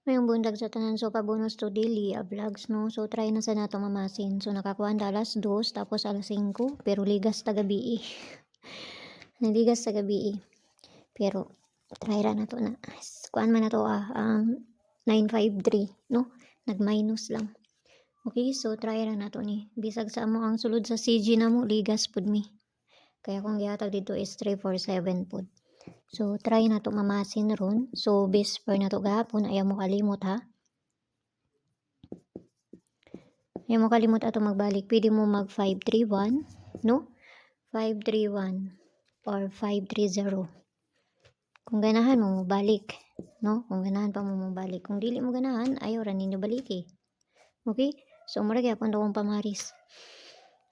Ngayong buntag sa tanan, so pabonus to daily vlogs, no? So try na sa nato mamasin. So nakakuan ta alas 2 tapos alas 5 pero ligas ta gabi. Naligas sa gabi. Pero try ra na to na. Kuan man na to 953, no? Nag-minus lang. Okay, so try ra na to ni. Bisag sa amo ang sulod sa CG na mo, ligas pud mi. Kaya kung gihatag dito is 347 pud. So try na to mamasin ron. So base per na to gahapon, ayaw mo kalimot ha. Ayaw mo kalimot ato magbalik. Pwede mo mag 531, no? 531 or 530. Kung ganahan mo balik, no? Kung ganahan pa mo balik. Kung dili mo ganahan, ayaw ra ninyo baliki. Okay? So mura gyapon daw kong pamaris.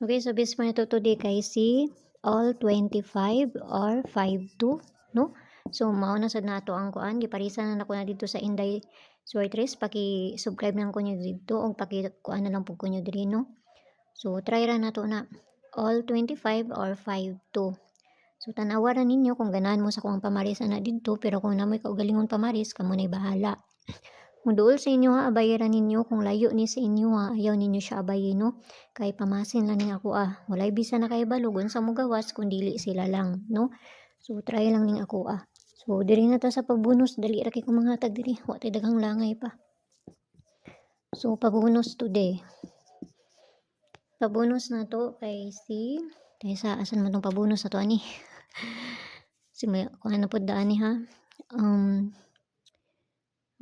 Okay, so base pa nito today kay si all 25 or 52, no? So mao na sad nato ang kuan, giparisan na nako na dito sa Inday Swertres. Paki-subscribe lang ko nyo dito o paki-kuan na lang po ko nyo diri, no? So try ra nato na all 25 or 52. So tanawaran ninyo kung ganahan mo sa kuang pamaris ana dito, pero kung namoy kaugalingon pamaris, kamo na'y bahala. Kung duol sa inyo ha, abayaran ninyo. Kung layo ni sa inyo ha, ayaw ninyo siya abayin, no? Kay pamasin lang ning ako walay bisa na kay balugon sa mugawas kung dili sila lang, no? So try lang ning ako So diri na ta sa pagbonus, dali ra kay ko manghatag diri, wa tay daghang langay pa. So pabonus today. Pabonus na to kay si sa asan man tong pabonus na to ani. Si may kung ano pud daan ni ha.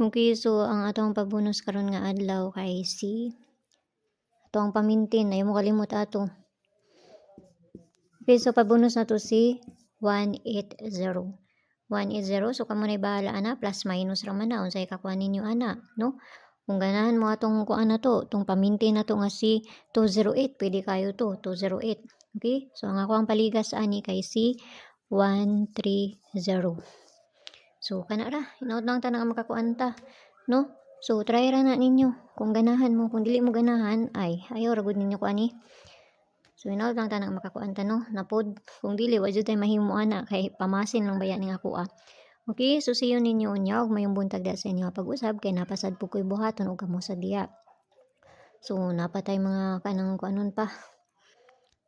Okay, so ang atong pabonus karon nga adlaw kay si atong pamintin, ayaw mo kalimot ato. Okay, so pabonus na to si 180. 180, so kamo na bahala ana, plus minus ra man na unsay kakuha ninyo ana, no? Kung ganahan mo atong kuan na to, tong pamintin na to nga si 208, pwede kayo to 208. Okay, so ang ako ang paligas ani kay si 130. So kana ra, hinaut lang ta na makakuan ta, no? So try ra na ninyo kung ganahan mo. Kung dili mo ganahan, ay ayaw ra gud ninyo ko ani. So hinaut lang ta na makakuan ta, no? Napod kung dili wa jud tay mahimo ana kay pamasin lang baya ning ako Okay, so see you ninyo unya og mayong buntag da sa inyo pag-usab kay napasad po ko'y buhaton og kamo sa diya. So napatay mga kanang kuanon pa.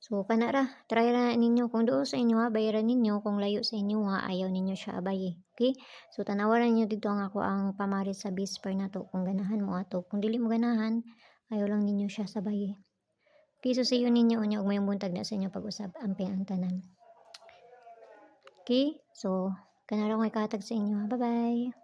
So kana ra, try ra ninyo kung duol sa inyo bayaran ninyo. Kung layo sa inyo ayaw ninyo siya abayi. Okay? So tanawaran niyo dito ang ako ang pamaris sa bisper na to. Kung ganahan mo ato. Kung dili mo ganahan, ayaw lang ninyo siya sabayi. Okay, so see you ninyo unya og mayong buntag na sa inyo pag-usab amping ang tanan. Okay? So kana ra ko ikatag sa inyo. Bye-bye.